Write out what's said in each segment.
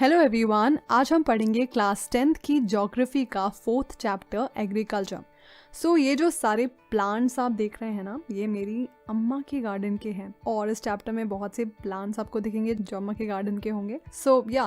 Hello everyone, आज हम पढ़ेंगे क्लास 10th की ज्योग्राफी का 4th चैप्टर एग्रीकल्चर। ये जो सारे प्लांट्स आप देख रहे हैं ना, ये मेरी अम्मा के गार्डन के हैं और इस चैप्टर में बहुत से प्लांट्स आपको दिखेंगे जो अम्मा के गार्डन के होंगे।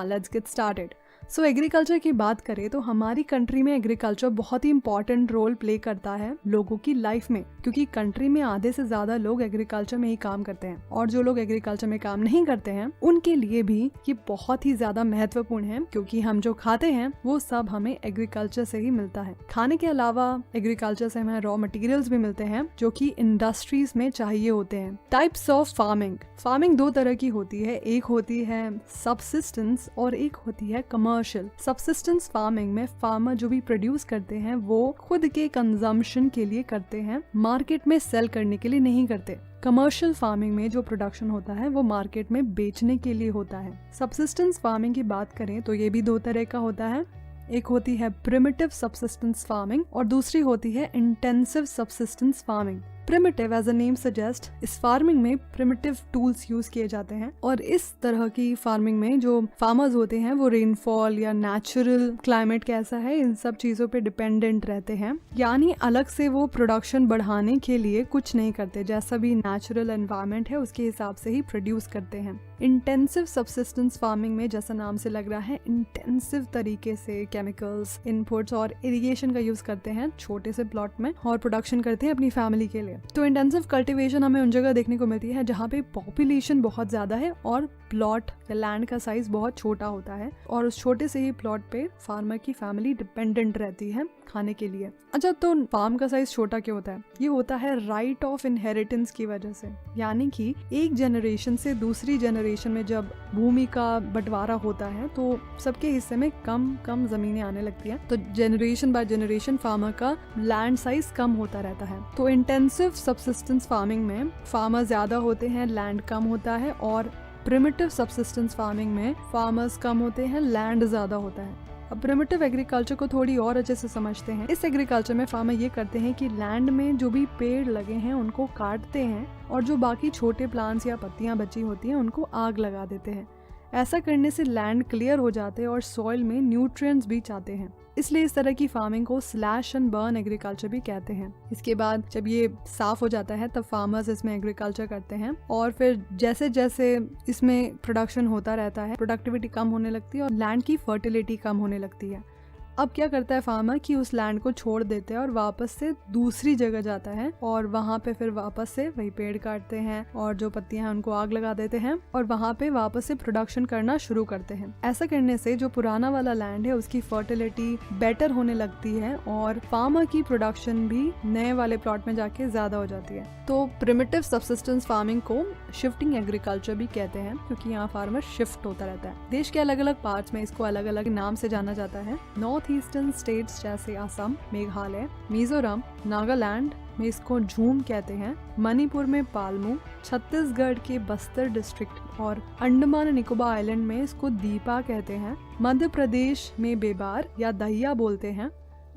Let's get started. एग्रीकल्चर की बात करें तो हमारी कंट्री में एग्रीकल्चर बहुत ही इंपॉर्टेंट रोल प्ले करता है लोगों की लाइफ में, क्योंकि कंट्री में आधे से ज्यादा लोग एग्रीकल्चर में ही काम करते हैं और जो लोग एग्रीकल्चर में काम नहीं करते हैं उनके लिए भी ये बहुत ही ज्यादा महत्वपूर्ण है, क्योंकि हम जो खाते हैं वो सब हमें एग्रीकल्चर से ही मिलता है। खाने के अलावा एग्रीकल्चर से हमें रॉ मटेरियल्स भी मिलते हैं जो कि इंडस्ट्रीज में चाहिए होते हैं। टाइप्स ऑफ फार्मिंग दो तरह की होती है, एक होती है सबसिस्टेंस और एक होती है कमर्शियल। सबसिस्टेंस फार्मिंग में फार्मर जो भी प्रोड्यूस करते हैं वो खुद के कंजम्पशन के लिए करते हैं, मार्केट में सेल करने के लिए नहीं करते। कमर्शियल फार्मिंग में जो प्रोडक्शन होता है वो मार्केट में बेचने के लिए होता है। सबसिस्टेंस फार्मिंग की बात करें तो ये भी दो तरह का होता है, एक होती है प्रिमिटिव सबसिस्टेंस फार्मिंग और दूसरी होती है intensive subsistence farming. Primitive as a name suggest, इस फार्मिंग में प्रिमिटिव टूल्स यूज किए जाते हैं और इस तरह की फार्मिंग में जो फार्मर्स होते हैं वो रेनफॉल या नेचुरल क्लाइमेट कैसा है इन सब चीजों पे डिपेंडेंट रहते हैं, यानी अलग से वो प्रोडक्शन बढ़ाने के लिए कुछ नहीं करते, जैसा भी नेचुरल एनवायरनमेंट है उसके हिसाब से ही प्रोड्यूस करते हैं। इंटेंसिव सबसिस्टेंस फार्मिंग में जैसा नाम से लग रहा है इंटेंसिव तरीके से केमिकल्स, इनपुट्स और इरिगेशन का यूज करते हैं छोटे से प्लॉट में और प्रोडक्शन करते हैं अपनी फैमिली के लिए। तो इंटेंसिव कल्टीवेशन हमें उन जगह देखने को मिलती है जहाँ पे पॉपुलेशन बहुत ज्यादा है और प्लॉट या लैंड का साइज बहुत छोटा होता है और उस छोटे से ही प्लॉट पे फार्मर की फैमिली डिपेंडेंट रहती है खाने के लिए। अच्छा, तो फार्म का साइज छोटा क्यों होता है? ये होता है राइट ऑफ इनहेरिटेंस की वजह से, यानी कि एक जनरेशन से दूसरी जनरेशन में जब भूमि का बंटवारा होता है तो सबके हिस्से में कम कम जमीनें आने लगती है, तो जनरेशन बाय जनरेशन फार्मर का लैंड साइज कम होता रहता है। तो इंटेंसिव सबसिस्टेंस फार्मिंग में फार्मर ज्यादा होते हैं, लैंड कम होता है, और प्रिमिटिव सबसिस्टेंस फार्मिंग में फार्मर्स कम होते हैं, लैंड ज्यादा होता है। अब प्रिमिटिव एग्रीकल्चर को थोड़ी और अच्छे से समझते हैं। इस एग्रीकल्चर में फार्मर ये करते हैं कि लैंड में जो भी पेड़ लगे हैं उनको काटते हैं और जो बाकी छोटे प्लांट्स या पत्तियां बची होती हैं उनको आग लगा देते हैं। ऐसा करने से लैंड क्लियर हो जाते हैं और सॉइल में न्यूट्रिएंट्स भी जाते हैं, इसलिए इस तरह की फार्मिंग को स्लैश एंड बर्न एग्रीकल्चर भी कहते हैं। इसके बाद जब ये साफ हो जाता है तब फार्मर्स इसमें एग्रीकल्चर करते हैं और फिर जैसे जैसे इसमें प्रोडक्शन होता रहता है प्रोडक्टिविटी कम होने लगती है और लैंड की फर्टिलिटी कम होने लगती है। अब क्या करता है फार्मर कि उस लैंड को छोड़ देते हैं और वापस से दूसरी जगह जाता है और वहाँ पे फिर वापस से वही पेड़ काटते हैं और जो पत्तियां हैं उनको आग लगा देते हैं और वहाँ पे वापस से प्रोडक्शन करना शुरू करते हैं। ऐसा करने से जो पुराना वाला लैंड है उसकी फर्टिलिटी बेटर होने लगती है और फार्मर की प्रोडक्शन भी नए वाले प्लॉट में जाके ज्यादा हो जाती है। तो प्रिमिटिव सबसिस्टेंस फार्मिंग को शिफ्टिंग एग्रीकल्चर भी कहते हैं, क्योंकि यहाँ फार्मर शिफ्ट होता रहता है। देश के अलग अलग पार्ट्स में इसको अलग अलग नाम से जाना जाता है। नॉर्थ ईस्टर्न स्टेट्स जैसे असम, मेघालय, मिजोरम, नागालैंड में इसको झूम कहते हैं, मणिपुर में पालमू, छत्तीसगढ़ के बस्तर डिस्ट्रिक्ट और अंडमान निकोबार आइलैंड में इसको दीपा कहते हैं, मध्य प्रदेश में बेबार या दहिया बोलते हैं,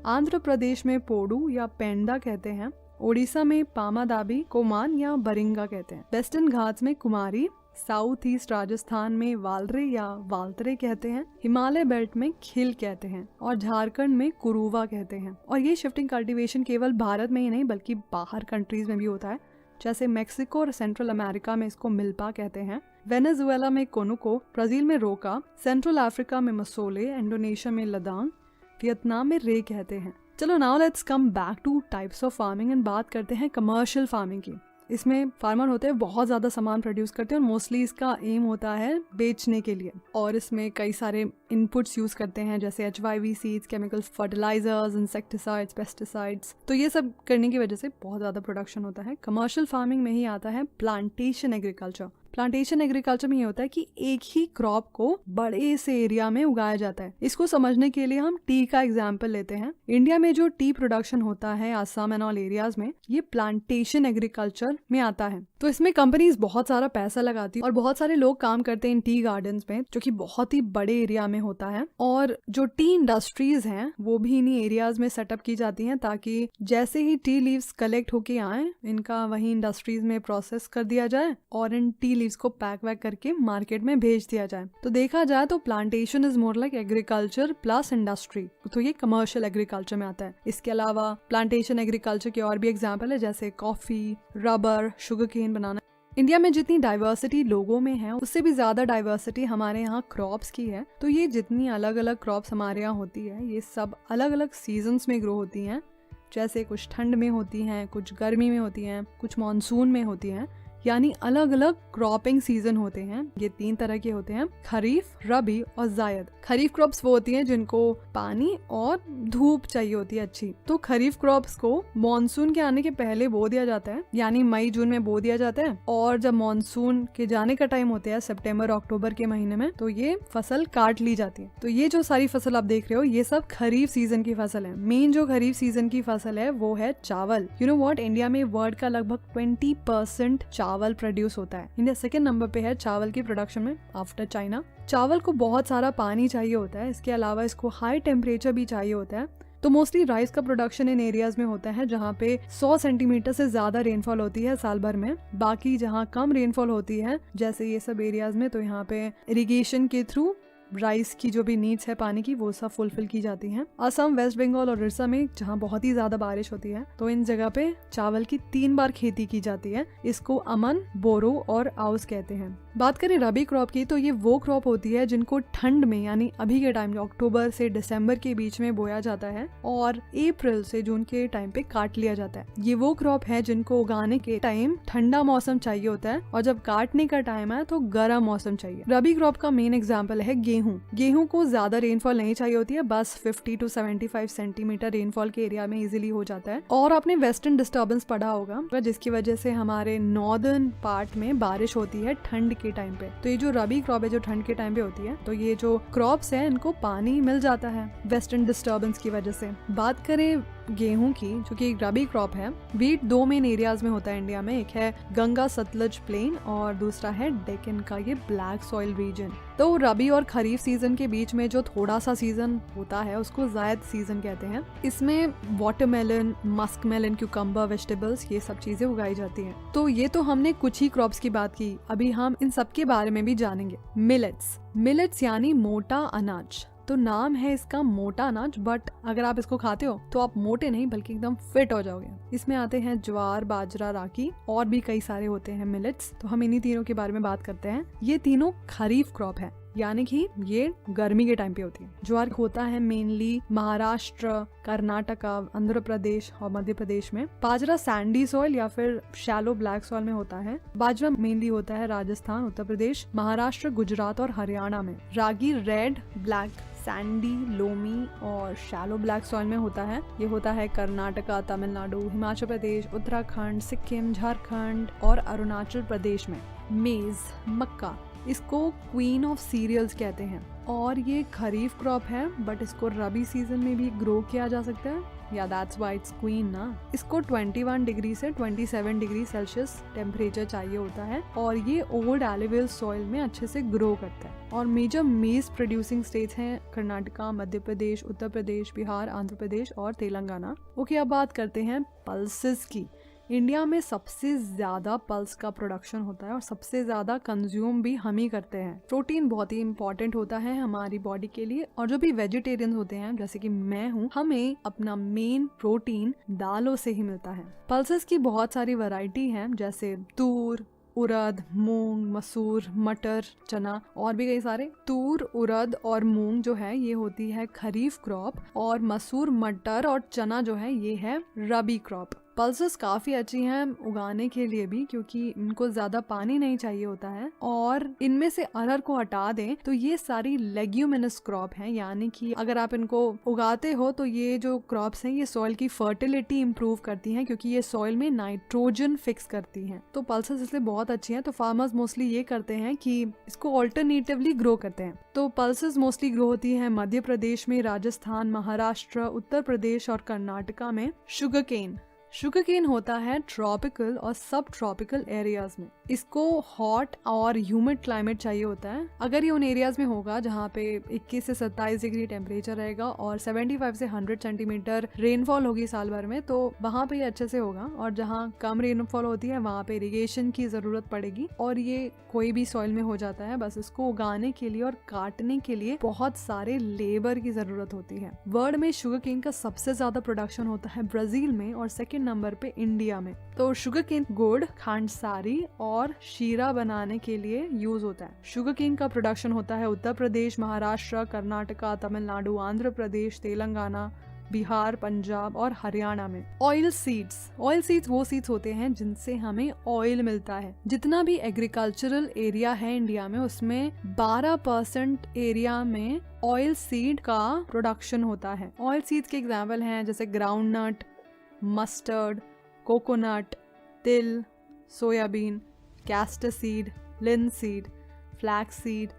आंध्र प्रदेश में पोडू या पेंडा कहते हैं, ओडिशा में पामादाबी, कोमान या बरिंगा कहते हैं, वेस्टर्न घाट्स में कुमारी, साउथ ईस्ट राजस्थान में वालरे या वालतरे कहते हैं, हिमालय बेल्ट में खिल कहते हैं और झारखंड में कुरुवा कहते हैं। और ये शिफ्टिंग कल्टीवेशन केवल भारत में ही नहीं बल्कि बाहर कंट्रीज में भी होता है, जैसे मेक्सिको और सेंट्रल अमेरिका में इसको मिल्पा कहते हैं, वेनेजुएला में कोनुको, ब्राजील में रोका, सेंट्रल अफ्रीका में मसोले, इंडोनेशिया में लदांग, वियतनाम में रे कहते हैं। चलो now let's come back two types of farming and बात करते हैं कमर्शियल फार्मिंग की। इसमें फार्मर होते हैं बहुत ज्यादा सामान प्रोड्यूस करते हैं और मोस्टली इसका एम होता है बेचने के लिए, और इसमें कई सारे इनपुट्स यूज करते हैं जैसे HYV seeds, chemical fertilisers, insecticides, pesticides. तो ये सब करने की वजह से बहुत ज्यादा प्रोडक्शन होता है। कमर्शियल फार्मिंग में ही आता है प्लांटेशन एग्रीकल्चर। प्लांटेशन एग्रीकल्चर में ये होता है कि एक ही क्रॉप को बड़े से एरिया में उगाया जाता है। इसको समझने के लिए हम टी का एग्जाम्पल लेते हैं। इंडिया में जो टी प्रोडक्शन होता है असम एंड ऑल एरियाज में, ये प्लांटेशन एग्रीकल्चर में आता है। तो इसमें कंपनीज बहुत सारा पैसा लगाती है और बहुत सारे लोग काम करते हैं इन टी गार्डन्स में, जो कि बहुत ही बड़े एरिया में होता है। और जो टी इंडस्ट्रीज हैं वो भी इन्हीं एरियाज में सेटअप की जाती हैं, ताकि जैसे ही टी लीव्स कलेक्ट होके आए इनका वही इंडस्ट्रीज में प्रोसेस कर दिया जाए और इन टी लीव्स को पैक वैक करके मार्केट में भेज दिया जाए। तो देखा जाए तो plantation is more like agriculture plus industry, तो ये कमर्शियल एग्रीकल्चर में आता है। इसके अलावा प्लांटेशन एग्रीकल्चर के और भी एग्जाम्पल है, जैसे कॉफी, रबर, शुगर केन, बनाना। इंडिया में जितनी डाइवर्सिटी लोगों में है उससे भी ज्यादा डाइवर्सिटी हमारे यहाँ क्रॉप्स की है। तो ये जितनी अलग अलग क्रॉप्स हमारे यहाँ होती है, ये सब अलग अलग सीजन्स में ग्रो होती हैं। जैसे कुछ ठंड में होती हैं, कुछ गर्मी में होती हैं, कुछ मानसून में होती हैं, यानी अलग अलग क्रॉपिंग सीजन होते हैं। ये 3 तरह के होते हैं, खरीफ, रबी और जायद। खरीफ क्रॉप्स वो होती हैं जिनको पानी और धूप चाहिए होती है अच्छी। तो खरीफ क्रॉप्स को मॉनसून के आने के पहले बो दिया जाता है, यानी मई जून में बो दिया जाता है। और जब मॉनसून के जाने का टाइम होता है सितंबर अक्टूबर के महीने में, तो ये फसल काट ली जाती है। तो ये जो सारी फसल आप देख रहे हो, ये सब खरीफ सीजन की फसल है। मेन जो खरीफ सीजन की फसल है वो है चावल। यू नो व्हाट, इंडिया में वर्ल्ड का लगभग 20% चावल प्रोड्यूस होता है। इंडिया सेकंड नंबर पे है चावल की प्रोडक्शन में आफ्टर चाइना। चावल को बहुत सारा पानी चाहिए होता है, इसके अलावा इसको हाई टेम्परेचर भी चाहिए होता है। तो मोस्टली राइस का प्रोडक्शन इन एरियाज में होता है जहाँ पे 100 सेंटीमीटर से ज्यादा रेनफॉल होती है साल भर में। बाकी जहाँ कम रेनफॉल होती है, जैसे ये सब एरियाज में, तो यहाँ पे इरिगेशन के थ्रू राइस की जो भी नीड्स है पानी की, वो सब फुलफिल की जाती हैं। असम, वेस्ट बंगाल और उड़ीसा में जहाँ बहुत ही ज्यादा बारिश होती है, तो इन जगह पे चावल की 3 बार खेती की जाती है। इसको अमन, बोरो और आउस कहते हैं। बात करें रबी क्रॉप की, तो ये वो क्रॉप होती है जिनको ठंड में, यानी अभी के टाइम अक्टूबर से दिसंबर के बीच में बोया जाता है और अप्रैल से जून के टाइम पे काट लिया जाता है। ये वो क्रॉप है जिनको उगाने के टाइम ठंडा मौसम चाहिए होता है और जब काटने का टाइम है तो गर्म मौसम चाहिए। रबी क्रॉप का मेन एग्जाम्पल है गेहूं को ज्यादा रेनफॉल नहीं चाहिए होती है, बस 50 to 75 सेंटीमीटर रेनफॉल के एरिया में इजीली हो जाता है। और आपने वेस्टर्न डिस्टर्बेंस पढ़ा होगा, जिसकी वजह से हमारे नॉर्दर्न पार्ट में बारिश होती है ठंड के टाइम पे। तो ये जो रबी क्रॉप है जो ठंड के टाइम पे होती है, तो ये जो क्रॉप्स है इनको पानी मिल जाता है वेस्टर्न डिस्टर्बेंस की वजह से। बात करें गेहूं की, जो कि एक रबी क्रॉप है, व्हीट 2 मेन एरियाज में होता है इंडिया में। एक है गंगा सतलज प्लेन और दूसरा है डेक्कन का ये ब्लैक सॉइल रीजन। तो रबी और खरीफ सीजन के बीच में जो थोड़ा सा सीजन होता है उसको जायद सीजन कहते हैं। इसमें वाटरमेलन, मस्कमेलन, क्यूकम्बर, वेजिटेबल्स, ये सब चीजें उगाई जाती हैं। तो ये तो हमने कुछ ही क्रॉप्स की बात की, अभी हम इन सब के बारे में भी जानेंगे। मिलेट्स यानी मोटा अनाज। तो नाम है इसका मोटा अनाज, बट अगर आप इसको खाते हो तो आप मोटे नहीं बल्कि एकदम फिट हो जाओगे। इसमें आते हैं ज्वार, बाजरा, रागी और भी कई सारे होते हैं मिलेट्स। तो हम इन्हीं तीनों के बारे में बात करते हैं। ये तीनों खरीफ क्रॉप है, यानी कि ये गर्मी के टाइम पे होती है। ज्वार होता है मेनली महाराष्ट्र, कर्नाटका, आंध्र प्रदेश और मध्य प्रदेश में। बाजरा सैंडी सॉइल या फिर शैलो ब्लैक सॉइल में होता है। बाजरा मेनली होता है राजस्थान, उत्तर प्रदेश, महाराष्ट्र, गुजरात और हरियाणा में। रागी रेड, ब्लैक, सैंडी, लोमी और शैलो ब्लैक सॉइल में होता है। ये होता है कर्नाटका, तमिलनाडु, हिमाचल प्रदेश, उत्तराखंड, सिक्किम, झारखंड और अरुणाचल प्रदेश में। मेज, मक्का, इसको क्वीन ऑफ सीरियल्स कहते हैं और ये खरीफ क्रॉप है, बट इसको रबी सीजन में भी ग्रो किया जा सकता है। या दैट्स व्हाई इट्स क्वीन ना। इसको 21 डिग्री से 27 डिग्री सेल्सियस टेम्परेचर चाहिए होता है और ये ओल्ड एलुवियल सॉइल में अच्छे से ग्रो करता है। और मेजर मेज प्रोड्यूसिंग स्टेट्स हैं कर्नाटका, मध्य प्रदेश, उत्तर प्रदेश, बिहार, आंध्र प्रदेश और तेलंगाना। ओके, अब बात करते हैं पल्सेस की। इंडिया में सबसे ज्यादा पल्स का प्रोडक्शन होता है और सबसे ज्यादा कंज्यूम भी हम ही करते हैं। प्रोटीन बहुत ही इंपॉर्टेंट होता है हमारी बॉडी के लिए और जो भी वेजिटेरियन होते हैं जैसे कि मैं हूँ, हमें अपना मेन प्रोटीन दालों से ही मिलता है। पल्सेस की बहुत सारी वैरायटी हैं, जैसे तूर, उड़द, मूंग, मसूर, मटर, चना और भी कई सारे। तूर, उड़द और मूंग जो है ये होती है खरीफ क्रॉप और मसूर, मटर और चना जो है ये है रबी क्रॉप। पल्सेस काफी अच्छी हैं उगाने के लिए भी, क्योंकि इनको ज्यादा पानी नहीं चाहिए होता है। और इनमें से अरहर को हटा दें तो ये सारी लेग्यूमिनस क्रॉप हैं, यानी कि अगर आप इनको उगाते हो तो ये जो क्रॉप्स हैं ये सॉइल की फर्टिलिटी इंप्रूव करती हैं, क्योंकि ये सॉइल में नाइट्रोजन फिक्स करती हैं। तो पल्सेस इसलिए बहुत अच्छी हैं। तो फार्मर्स मोस्टली ये करते हैं कि इसको ऑल्टरनेटिवली ग्रो करते हैं। तो पल्सेस मोस्टली ग्रो होती है मध्य प्रदेश में, राजस्थान, महाराष्ट्र, उत्तर प्रदेश और कर्नाटका में। शुगर केन होता है ट्रॉपिकल और सब ट्रॉपिकल एरियाज में। इसको हॉट और ह्यूमिड क्लाइमेट चाहिए होता है। अगर ये उन एरियाज में होगा जहाँ पे 21 से 27 डिग्री टेम्परेचर रहेगा और 75 से 100 सेंटीमीटर रेनफॉल होगी साल भर में, तो वहाँ पे ये अच्छे से होगा। और जहाँ कम रेनफॉल होती है वहाँ पे इरिगेशन की जरूरत पड़ेगी और ये कोई भी सॉइल में हो जाता है। बस इसको उगाने के लिए और काटने के लिए बहुत सारे लेबर की जरूरत होती है। वर्ल्ड में शुगर केन का सबसे ज्यादा प्रोडक्शन होता है ब्राजील में और सेकंड नंबर पे इंडिया में। तो शुगर केन गुड़, खांडसारी और शीरा बनाने के लिए यूज होता है। शुगर केन का प्रोडक्शन होता है उत्तर प्रदेश, महाराष्ट्र, कर्नाटका, तमिलनाडु, आंध्र प्रदेश, तेलंगाना, बिहार, पंजाब और हरियाणा में। ऑयल सीड्स वो सीड्स होते हैं जिनसे हमें ऑयल मिलता है। जितना भी एग्रीकल्चरल एरिया है इंडिया में, उसमें 12% एरिया में ऑयल सीड का प्रोडक्शन होता है। ऑयल सीड्स के एग्जाम्पल हैं जैसे ग्राउंड नट, मस्टर्ड, कोकोनट, तिल, soybean, castor seed, linseed, flax seed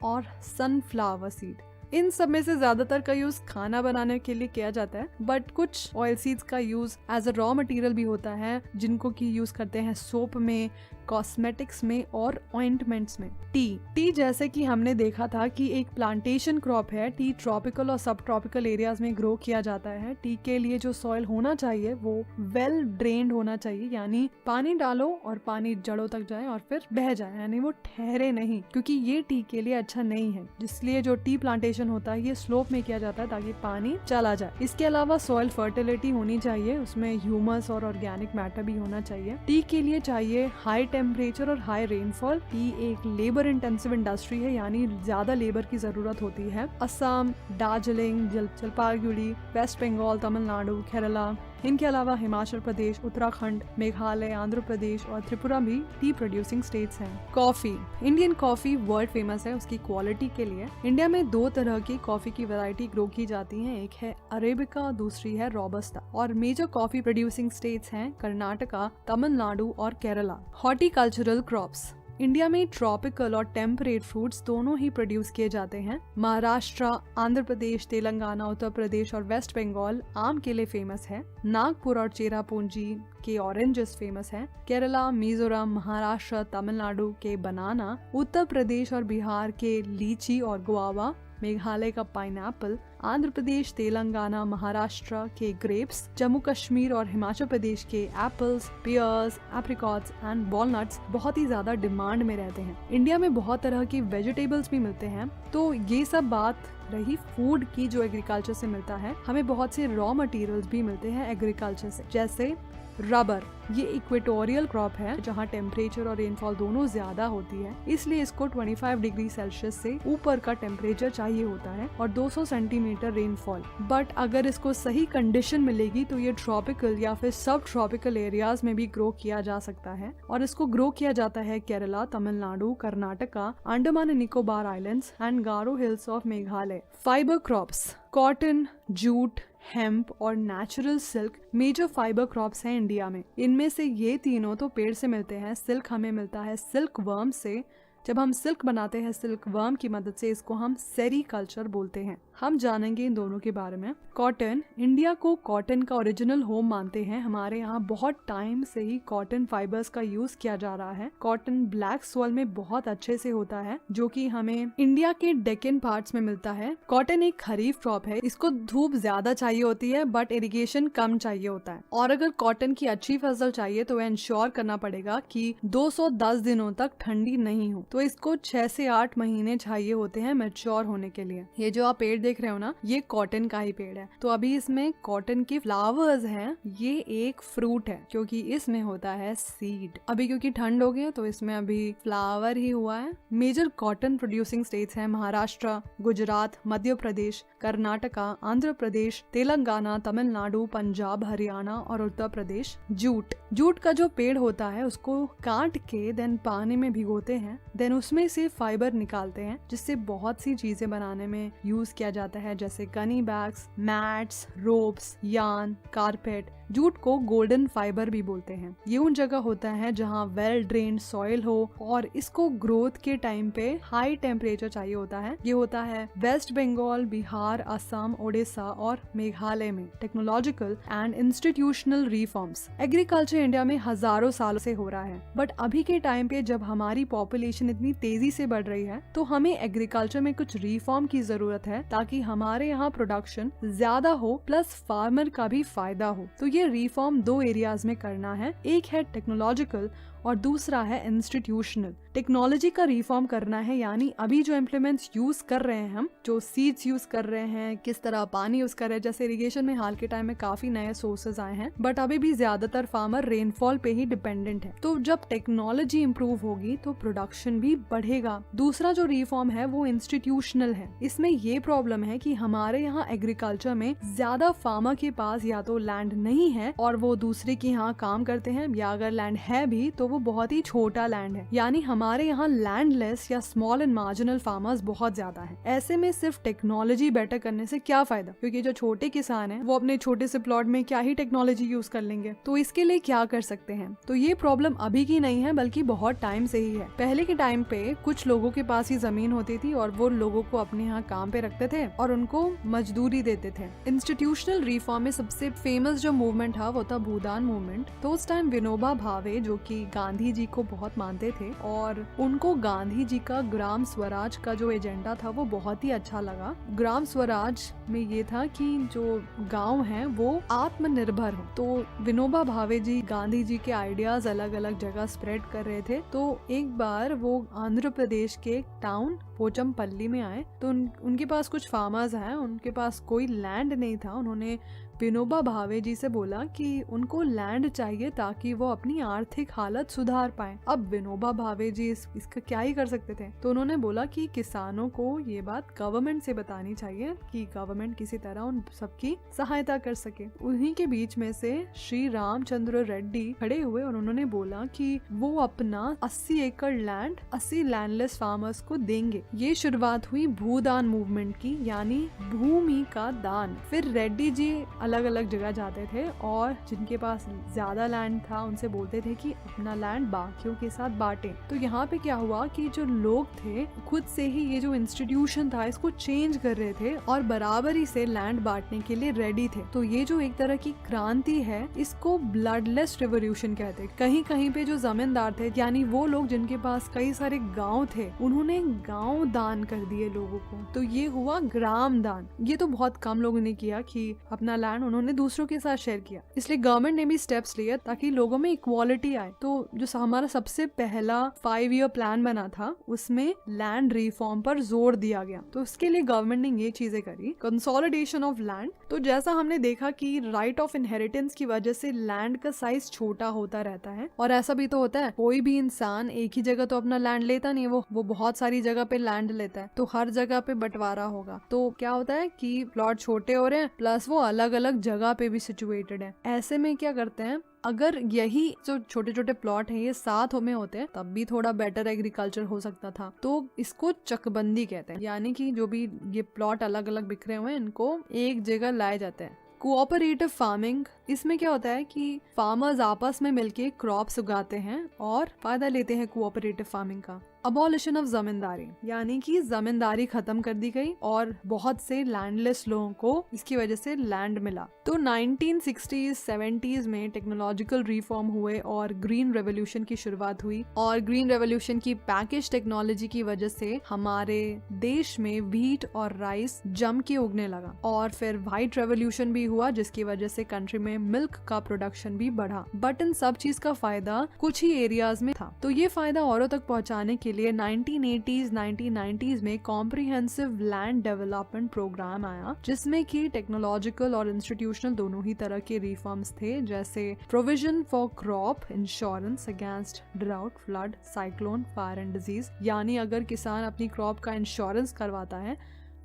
और सनफ्लावर सीड। इन सब में से ज्यादातर का यूज खाना बनाने के लिए किया जाता है, बट कुछ ऑयल सीड्स का use as a raw material भी होता है, जिनको की यूज करते हैं सोप में, कॉस्मेटिक्स में और ऑइंटमेंट्स में। टी जैसे कि हमने देखा था कि एक प्लांटेशन क्रॉप है। टी ट्रॉपिकल और सब ट्रॉपिकल एरियाज में ग्रो किया जाता है। टी के लिए जो सॉइल होना चाहिए वो वेल ड्रेन्ड होना चाहिए, यानी पानी डालो और पानी जड़ों तक जाए और फिर बह जाए, यानी वो ठहरे नहीं, क्योंकि ये टी के लिए अच्छा नहीं है। इसलिए जो टी प्लांटेशन होता है ये स्लोप में किया जाता है ताकि पानी चला जाए। इसके अलावा सॉइल फर्टिलिटी होनी चाहिए, उसमें ह्यूमस और ऑर्गेनिक मैटर भी होना चाहिए। टी के लिए चाहिए हाई टेम्परेचर और हाई रेनफॉल। टी एक लेबर इंटेंसिव इंडस्ट्री है, यानी ज्यादा लेबर की जरूरत होती है। असम, दार्जिलिंग, जलपाईगुड़ी, वेस्ट बंगाल, तमिलनाडु, केरला, इनके अलावा हिमाचल प्रदेश, उत्तराखंड, मेघालय, आंध्र प्रदेश और त्रिपुरा भी टी प्रोड्यूसिंग स्टेट्स हैं। Coffee, Indian coffee world famous है उसकी क्वालिटी के लिए। इंडिया में 2 तरह की कॉफी की वैरायटी ग्रो की जाती हैं, एक है अरेबिका, दूसरी है रोबस्टा। और मेजर कॉफी प्रोड्यूसिंग स्टेट्स हैं कर्नाटका, तमिलनाडु और केरला। हॉर्टिकल्चरल क्रॉप्स, इंडिया में ट्रॉपिकल और टेम्परेट फ्रूट्स दोनों ही प्रोड्यूस किए जाते हैं। महाराष्ट्र, आंध्र प्रदेश, तेलंगाना, उत्तर प्रदेश और वेस्ट बंगाल आम के लिए फेमस है। नागपुर और चेरापूंजी के ऑरेंजेस फेमस है। केरला, मिजोरम, महाराष्ट्र, तमिलनाडु के बनाना, उत्तर प्रदेश और बिहार के लीची और गुआवा, मेघालय का पाइनएप्पल, आंध्र प्रदेश, तेलंगाना, महाराष्ट्र के ग्रेप्स, जम्मू कश्मीर और हिमाचल प्रदेश के apples, pears, apricots and walnuts बहुत ही ज्यादा डिमांड में रहते हैं। इंडिया में बहुत तरह के वेजिटेबल्स भी मिलते हैं। तो ये सब बात रही फूड की जो एग्रीकल्चर से मिलता है। हमें बहुत से रॉ मटेरियल्स भी मिलते हैं एग्रीकल्चर से, जैसे रबर। ये इक्वेटोरियल क्रॉप है जहाँ टेम्परेचर और रेनफॉल दोनों ज्यादा होती है, इसलिए इसको 25 डिग्री सेल्सियस से ऊपर का टेम्परेचर चाहिए होता है और 200 सेंटीमीटर रेनफॉल। बट अगर इसको सही कंडीशन मिलेगी तो ये ट्रॉपिकल या फिर सब ट्रॉपिकल एरियाज में भी ग्रो किया जा सकता है। और इसको ग्रो किया जाता है Kerala, Tamil Nadu, Karnataka, Andaman and Nicobar islands and Garo hills of Meghalaya. Fibre crops, cotton, jute, hemp और natural silk major fibre crops हैं इंडिया में। इनमें से ये तीनों तो पेड़ से मिलते हैं। सिल्क हमें मिलता है सिल्क वर्म से। जब हम सिल्क बनाते हैं सिल्क वर्म की मदद से, इसको हम सेरीकल्चर बोलते हैं। हम जानेंगे इन दोनों के बारे में। कॉटन, इंडिया को कॉटन का ओरिजिनल होम मानते हैं। हमारे यहाँ बहुत टाइम से ही कॉटन फाइबर्स का यूज किया जा रहा है। कॉटन ब्लैक सॉइल में बहुत अच्छे से होता है, जो कि हमें इंडिया के डेक्कन पार्ट्स में मिलता है। कॉटन एक खरीफ क्रॉप है, इसको धूप ज्यादा चाहिए होती है बट इरिगेशन कम चाहिए होता है। और अगर कॉटन की अच्छी फसल चाहिए तो इंश्योर करना पड़ेगा कि 210 दिनों तक ठंडी नहीं हो। तो इसको 6 से 8 महीने चाहिए होते हैं मैच्योर होने के लिए। ये जो आप पेड़ देख रहे हो ना, ये कॉटन का ही पेड़ है। तो अभी इसमें कॉटन के फ्लावर्स हैं। ये एक फ्रूट है क्योंकि इसमें होता है सीड। अभी क्योंकि ठंड हो गई है तो इसमें अभी फ्लावर ही हुआ है। मेजर कॉटन प्रोड्यूसिंग स्टेट्स हैं महाराष्ट्र, गुजरात, मध्य प्रदेश, कर्नाटका, आंध्र प्रदेश, तेलंगाना, तमिलनाडु, पंजाब, हरियाणा और उत्तर प्रदेश। जूट का जो पेड़ होता है उसको काट के देन पानी में भिगोते हैं, देन उसमें से फाइबर निकालते हैं, जिससे बहुत सी चीजें बनाने में यूज किया जाता है, जैसे Ghani bags, mats, ropes, yarn, carpet, jute को गोल्डन फाइबर भी बोलते हैं। ये उन जगह होता है जहाँ वेल ड्रेन्ड सॉइल हो और इसको ग्रोथ के टाइम पे हाई टेम्परेचर चाहिए होता है। ये होता है वेस्ट बंगाल, बिहार, असम, ओडिशा और मेघालय में। Technological and institutional reforms. Agriculture India में हजारों सालों से हो रहा है, बट अभी के टाइम पे जब हमारी पॉपुलेशन इतनी तेजी से बढ़ रही है तो हमें एग्रीकल्चर में कुछ रिफॉर्म की जरूरत है ताकि हमारे यहाँ प्रोडक्शन ज्यादा हो प्लस फार्मर का भी फायदा हो। तो ये रिफॉर्म 2 एरियाज में करना है, एक है टेक्नोलॉजिकल और दूसरा है इंस्टीट्यूशनल। टेक्नोलॉजी का रिफॉर्म करना है, यानी अभी जो इम्प्लीमेंट्स यूज कर रहे हैं हम, जो सीड्स यूज कर रहे हैं, किस तरह पानी यूज कर रहे हैं। जैसे इरिगेशन में हाल के टाइम में काफी नए सोर्सेज आए हैं, बट अभी भी ज्यादातर फार्मर रेनफॉल पे ही डिपेंडेंट है। तो जब टेक्नोलॉजी इम्प्रूव होगी तो प्रोडक्शन भी बढ़ेगा। दूसरा जो रिफॉर्म है वो इंस्टीट्यूशनल है। इसमें ये प्रॉब्लम है कि हमारे यहाँ एग्रीकल्चर में ज्यादा फार्मर के पास या तो लैंड नहीं है और वो दूसरे के यहाँ काम करते हैं, या अगर लैंड है भी तो वो बहुत ही छोटा लैंड है। यानी हमारे यहाँ लैंडलेस या स्मॉल एंड मार्जिनल फार्मर्स बहुत ज्यादा हैं। ऐसे में सिर्फ टेक्नोलॉजी बेटर करने से क्या फायदा, क्योंकि जो छोटे किसान हैं वो अपने छोटे से प्लॉट में क्या ही टेक्नोलॉजी यूज कर लेंगे। तो इसके लिए क्या कर सकते हैं? तो ये प्रॉब्लम अभी की नहीं है बल्कि बहुत टाइम से ही है। पहले के टाइम पे कुछ लोगों के पास ही जमीन होती थी और वो लोगों को अपने यहाँ काम पे रखते थे और उनको मजदूरी देते थे। इंस्टीट्यूशनल रिफॉर्म में सबसे फेमस जो मूवमेंट था वो था भूदान मूवमेंट। तो उस टाइम विनोबा भावे, जो कि गांधी जी को बहुत मानते थे और उनको गांधी जी का ग्राम स्वराज का जो एजेंडा था वो बहुत ही अच्छा लगा। ग्राम स्वराज में ये था कि जो गांव हैं वो आत्मनिर्भर हो। तो विनोबा भावे जी गांधी जी के आइडियाज अलग अलग जगह स्प्रेड कर रहे थे। तो एक बार वो आंध्र प्रदेश के टाउन पोचमपल्ली में आए तो उनके पास कुछ फार्मर्स हैं, उनके पास कोई लैंड नहीं था। उन्होंने विनोबा भावे जी से बोला कि उनको लैंड चाहिए ताकि वो अपनी आर्थिक हालत सुधार पाए। अब विनोबा भावे जी इसका क्या ही कर सकते थे, तो उन्होंने बोला कि किसानों को ये बात गवर्नमेंट से बतानी चाहिए कि गवर्नमेंट किसी तरह उन सबकी सहायता कर सके। उन्हीं के बीच में से श्री रामचंद्र रेड्डी खड़े हुए और उन्होंने बोला कि वो अपना 80 एकड़ लैंड 80 लैंडलेस फार्मर्स को देंगे। ये शुरुआत हुई भूदान मूवमेंट की, यानी भूमि का दान। फिर रेड्डी जी अलग अलग जगह जाते थे और जिनके पास ज्यादा लैंड था उनसे बोलते थे कि अपना लैंड बाकियों के साथ बांटें। तो यहाँ पे क्या हुआ कि जो लोग थे खुद से ही ये जो इंस्टीट्यूशन था इसको चेंज कर रहे थे और बराबरी से लैंड बांटने के लिए रेडी थे। तो ये जो एक तरह की क्रांति है इसको ब्लडलेस रिवोल्यूशन कहते हैं। कहीं कहीं पे जो जमींदार थे, यानी वो लोग जिनके पास कई सारे गाँव थे, उन्होंने गाँव दान कर दिए लोगों को। तो ये हुआ ग्राम दान। ये तो बहुत कम लोगों ने किया कि अपना लैंड उन्होंने दूसरों के साथ शेयर किया। इसलिए गवर्नमेंट ने भी स्टेप्स लिए ताकि लोगों में इक्वालिटी आए। तो जो हमारा सबसे पहला 5 ईयर प्लान बना था उसमें लैंड रिफॉर्म पर जोर दिया गया। तो उसके लिए गवर्नमेंट ने ये चीजें करी, कंसोलिडेशन ऑफ लैंड। तो जैसा हमने देखा कि राइट ऑफ इनहेरिटेंस की वजह से लैंड का साइज छोटा होता रहता है और ऐसा भी तो होता है, कोई भी इंसान एक ही जगह तो अपना लैंड लेता नहीं, वो बहुत सारी जगह पे लैंड लेता है। तो हर जगह पे बंटवारा होगा तो क्या होता है कि प्लॉट छोटे हो रहे हैं प्लस वो अलग अलग जगह पे भी सिचुएटेड है। ऐसे में क्या करते हैं, अगर यही जो छोटे छोटे प्लॉट हैं ये साथ में होते हैं तब भी थोड़ा बेटर एग्रीकल्चर हो सकता था। तो इसको चकबंदी कहते हैं, यानी कि जो भी ये प्लॉट अलग अलग बिखरे हुए हैं इनको एक जगह लाए जाते हैं। कोऑपरेटिव फार्मिंग, इसमें क्या होता है कि फार्मर्स आपस में मिलके क्रॉप्स उगाते हैं और फायदा लेते हैं कोऑपरेटिव फार्मिंग का। अबॉलिशन ऑफ जमींदारी, यानी कि जमींदारी खत्म कर दी गई और बहुत से लैंडलेस लोगों को इसकी वजह से लैंड मिला। तो 1960s 70s में टेक्नोलॉजिकल रिफॉर्म हुए और ग्रीन रेवोल्यूशन की शुरुआत हुई। और ग्रीन रेवोल्यूशन की पैकेज टेक्नोलॉजी की वजह से हमारे देश में व्हीट और राइस जम के उगने लगा। और फिर व्हाइट रेवोल्यूशन भी हुआ जिसकी वजह से कंट्री में मिल्क का प्रोडक्शन भी बढ़ा। बट इन सब चीज का फायदा कुछ ही एरियाज में था। तो ये फायदा औरों तक पहुंचाने के लिए 1980s 1990s में कॉम्प्रिहेंसिव लैंड डेवलपमेंट प्रोग्राम आया, जिसमें कि टेक्नोलॉजिकल और इंस्टीट्यूशनल दोनों ही तरह के रिफॉर्म्स थे, जैसे provision for crop insurance against drought, flood, cyclone, fire and disease. यानी अगर किसान अपनी क्रॉप का इंश्योरेंस करवाता है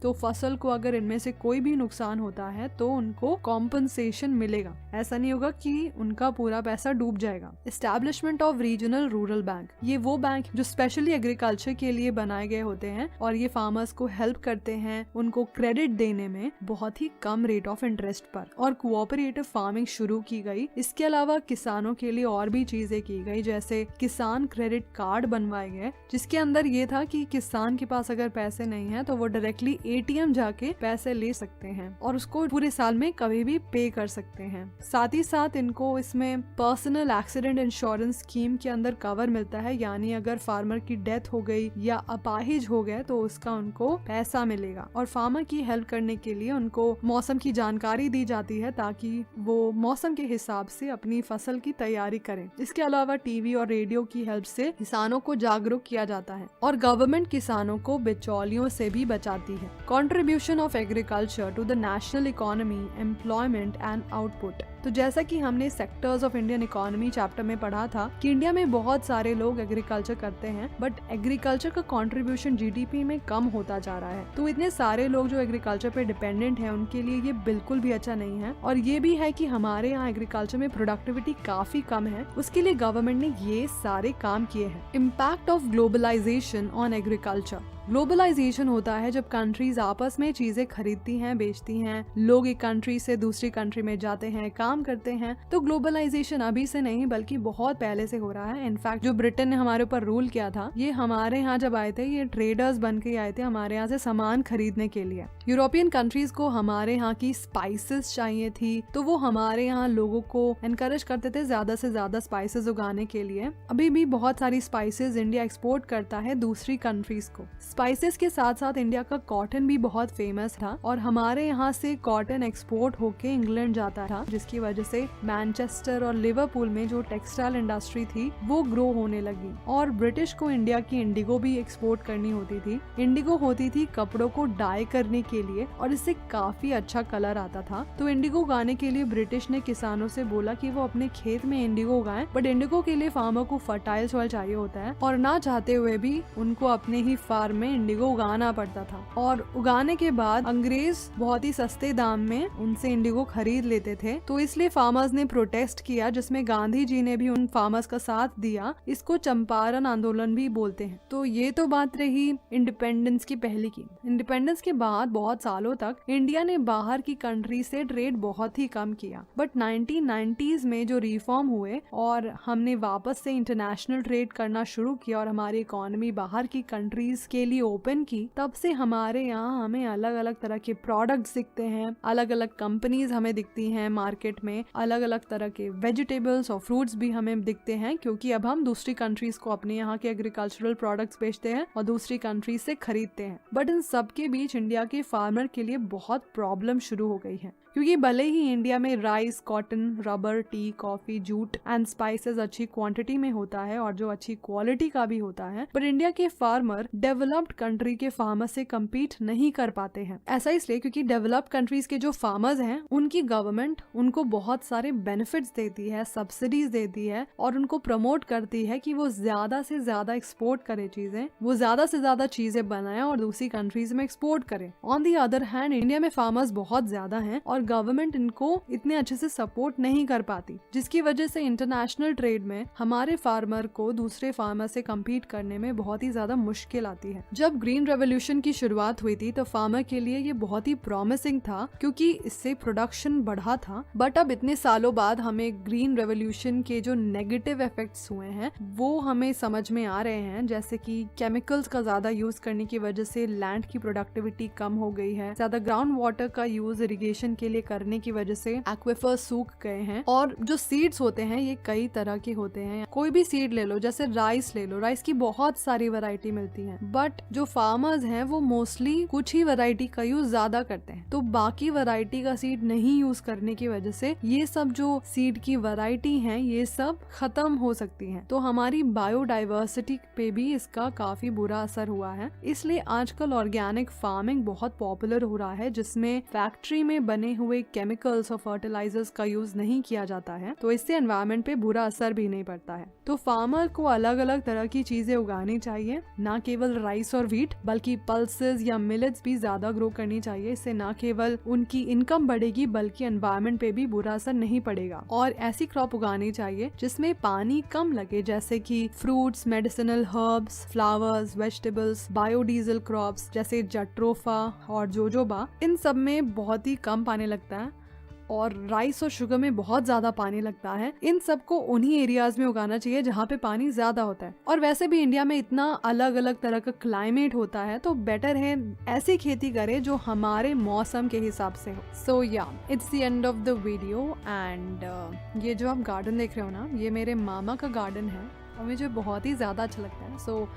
तो फसल को अगर इनमें से कोई भी नुकसान होता है तो उनको कॉम्पनसेशन मिलेगा। ऐसा नहीं होगा कि उनका पूरा पैसा डूब जाएगा। Establishment of regional rural bank, ये वो बैंक जो स्पेशली एग्रीकल्चर के लिए बनाए गए होते हैं और ये फार्मर्स को हेल्प करते हैं उनको क्रेडिट देने में बहुत ही कम रेट ऑफ इंटरेस्ट पर। और कोऑपरेटिव फार्मिंग शुरू की गई। इसके अलावा किसानों के लिए और भी चीजें की गई, जैसे किसान क्रेडिट कार्ड बनवाए गए, जिसके अंदर ये था कि किसान के पास अगर पैसे नहीं है तो वो डायरेक्टली एटीएम जाके पैसे ले सकते हैं और उसको पूरे साल में कभी भी पे कर सकते हैं। साथ ही साथ इनको इसमें पर्सनल एक्सीडेंट इंश्योरेंस स्कीम के अंदर कवर मिलता है, यानी अगर फार्मर की डेथ हो गई या अपाहिज हो गए तो उसका उनको पैसा मिलेगा। और फार्मर की हेल्प करने के लिए उनको मौसम की जानकारी दी जाती है ताकि वो मौसम के हिसाब से अपनी फसल की तैयारी करें। इसके अलावा टीवी और रेडियो की हेल्प से किसानों को जागरूक किया जाता है और गवर्नमेंट किसानों को बिचौलियों से भी बचाती है। Contribution of agriculture to the national economy, employment and output. तो जैसा कि हमने sectors of Indian economy chapter में पढ़ा था कि इंडिया में बहुत सारे लोग एग्रीकल्चर करते हैं, बट एग्रीकल्चर का कंट्रीब्यूशन जीडीपी में कम होता जा रहा है। तो इतने सारे लोग जो एग्रीकल्चर पे डिपेंडेंट हैं उनके लिए ये बिल्कुल भी अच्छा नहीं है। और ये भी है कि हमारे यहाँ एग्रीकल्चर में प्रोडक्टिविटी काफी कम है, उसके लिए गवर्नमेंट ने ये सारे काम किए हैं। Impact of globalisation on agriculture. Globalisation होता है जब कंट्रीज आपस में चीजें खरीदती हैं, बेचती हैं, लोग एक कंट्री से दूसरी कंट्री में जाते हैं, काम करते हैं। तो ग्लोबलाइजेशन अभी से नहीं बल्कि बहुत पहले से हो रहा है। इनफैक्ट जो ब्रिटेन ने हमारे ऊपर रूल किया था, ये हमारे यहाँ जब आए थे, ये ट्रेडर्स बन के आए थे हमारे यहाँ से सामान खरीदने के लिए। यूरोपियन कंट्रीज को हमारे यहाँ की स्पाइसेस चाहिए थी, तो वो हमारे यहाँ लोगों को एनकरेज करते थे ज्यादा से ज्यादा स्पाइसेस उगाने के लिए। अभी भी बहुत सारी स्पाइसेस इंडिया एक्सपोर्ट करता है दूसरी कंट्रीज को। स्पाइसेस के साथ साथ इंडिया का कॉटन भी बहुत फेमस था और हमारे यहाँ से कॉटन एक्सपोर्ट होके इंग्लैंड जाता था, जिसकी वजह से मैनचेस्टर और लिवरपूल में जो टेक्सटाइल इंडस्ट्री थी वो ग्रो होने लगी। और ब्रिटिश को इंडिया की इंडिगो भी एक्सपोर्ट करनी होती थी। इंडिगो होती थी कपड़ों को डाई करने के लिए और इससे काफी अच्छा कलर आता था। तो इंडिगो उगाने के लिए ब्रिटिश ने किसानों से बोला कि वो अपने खेत में इंडिगो उगाएं, बट इंडिगो के लिए फार्मर को फर्टाइल सॉइल चाहिए होता है और ना चाहते हुए भी उनको अपने ही फार्म में इंडिगो उगाना पड़ता था। और उगाने के बाद अंग्रेज बहुत ही सस्ते दाम में उनसे इंडिगो खरीद लेते थे। तो इसलिए फार्मर्स ने प्रोटेस्ट किया, जिसमें गांधी जी ने भी उन फार्मर्स का साथ दिया। इसको चंपारण आंदोलन भी बोलते हैं। तो ये तो बात रही इंडिपेंडेंस की पहले की। इंडिपेंडेंस के बाद बहुत सालों तक इंडिया ने बाहर की कंट्री से ट्रेड बहुत ही कम किया, बट 1990s में जो रिफॉर्म हुए और हमने वापस से इंटरनेशनल ट्रेड करना शुरू किया और हमारी इकोनॉमी बाहर की कंट्रीज के लिए ओपन की, तब से हमारे यहाँ हमें अलग अलग तरह के प्रोडक्ट्स दिखते हैं, अलग अलग कंपनीज हमें दिखती हैं मार्केट में, अलग अलग तरह के वेजिटेबल्स और फ्रूट्स भी हमें दिखते हैं, क्योंकि अब हम दूसरी कंट्रीज को अपने यहाँ के एग्रीकल्चरल प्रोडक्ट्स बेचते हैं और दूसरी कंट्रीज से खरीदते हैं। बट इन सब के बीच इंडिया के फार्मर के लिए बहुत प्रॉब्लम शुरू हो गई है, क्योंकि भले ही इंडिया में rice, cotton, rubber, T, coffee, jute and spices अच्छी क्वांटिटी में होता है और जो अच्छी क्वालिटी का भी होता है, पर इंडिया के फार्मर डेवलप्ड कंट्री के फार्मर से कम्पीट नहीं कर पाते हैं। ऐसा इसलिए क्योंकि डेवलप्ड कंट्रीज के जो फार्मर्स हैं उनकी गवर्नमेंट उनको बहुत सारे बेनिफिट्स देती है, सब्सिडीज देती है और उनको प्रमोट करती है कि वो ज्यादा से ज्यादा एक्सपोर्ट करे चीजें, वो ज्यादा से ज्यादा चीजें बनाए और दूसरी कंट्रीज में एक्सपोर्ट करे। On the other hand India में फार्मर्स बहुत ज्यादा हैं और गवर्नमेंट इनको इतने अच्छे से सपोर्ट नहीं कर पाती, जिसकी वजह से इंटरनेशनल ट्रेड में हमारे फार्मर को दूसरे फार्मर से कम्पीट करने में बहुत ही ज्यादा मुश्किल आती है। जब ग्रीन रेवोल्यूशन की शुरुआत हुई थी तो फार्मर के लिए ये बहुत ही प्रॉमिसिंग था, क्योंकि इससे प्रोडक्शन बढ़ा था। बट अब इतने सालों बाद हमें ग्रीन रेवोल्यूशन के जो नेगेटिव इफेक्ट्स हुए हैं वो हमें समझ में आ रहे हैं, जैसे कि केमिकल्स का ज्यादा यूज करने की वजह से लैंड की प्रोडक्टिविटी कम हो गई है, ज्यादा ग्राउंड वाटर का यूज इरिगेशन के लिए करने की वजह से एक्विफर्स सूख गए हैं। और जो सीड्स होते हैं ये कई तरह के होते हैं, कोई भी सीड ले लो, जैसे राइस ले लो, राइस की बहुत सारी वैरायटी मिलती है, बट जो फार्मर्स हैं वो मोस्टली कुछ ही वैरायटी का यूज ज्यादा करते हैं, तो बाकी वैरायटी का सीड नहीं यूज करने की वजह से ये सब जो सीड की वैरायटी हैं ये सब खत्म हो सकती हैं। तो हमारी बायोडाइवर्सिटी पे भी इसका काफी बुरा असर हुआ है। इसलिए आजकल ऑर्गेनिक फार्मिंग बहुत पॉपुलर हो रहा है, जिसमें फैक्ट्री में बने हुए केमिकल्स और फर्टिलाइजर्स का यूज नहीं किया जाता है तो इससे एनवायरनमेंट पे बुरा असर भी नहीं पड़ता है। तो फार्मर को अलग अलग तरह की चीजें उगानी चाहिए, ना केवल राइस और व्हीट बल्कि पल्सेस या मिलेट्स भी ज्यादा ग्रो करनी चाहिए। इससे ना केवल उनकी इनकम बढ़ेगी बल्कि एनवायरनमेंट पे भी बुरा असर नहीं पड़ेगा। और ऐसी क्रॉप उगानी चाहिए जिसमें पानी कम लगे, जैसे कि fruits, medicinal herbs, flowers, vegetables, biodiesel crops जैसे जट्रोफा और जोजोबा। इन सब में बहुत ही कम पानी लगता है और राइस और शुगर में बहुत ज्यादा पानी लगता है। इन सबको उन्हीं एरियाज में उगाना चाहिए जहाँ पे पानी ज्यादा होता है। और वैसे भी इंडिया में इतना अलग अलग तरह का क्लाइमेट होता है तो बेटर है ऐसी खेती करे जो हमारे मौसम के हिसाब से हो। सो या it's the end of the video and ये जो आप गार्डन देख रहे हो ना, ये मेरे मामा का गार्डन है और मुझे बहुत ही ज्यादा अच्छा लगता है। सो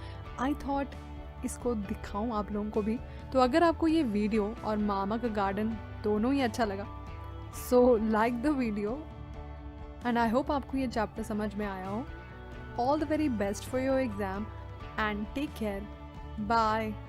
आई थॉट इसको दिखाऊं आप लोगों को भी। तो अगर आपको ये वीडियो और मामा का गार्डन दोनों ही अच्छा लगा so like the video and I hope आपको ये चैप्टर समझ में आया हो। All the very best for your exam and take care. Bye.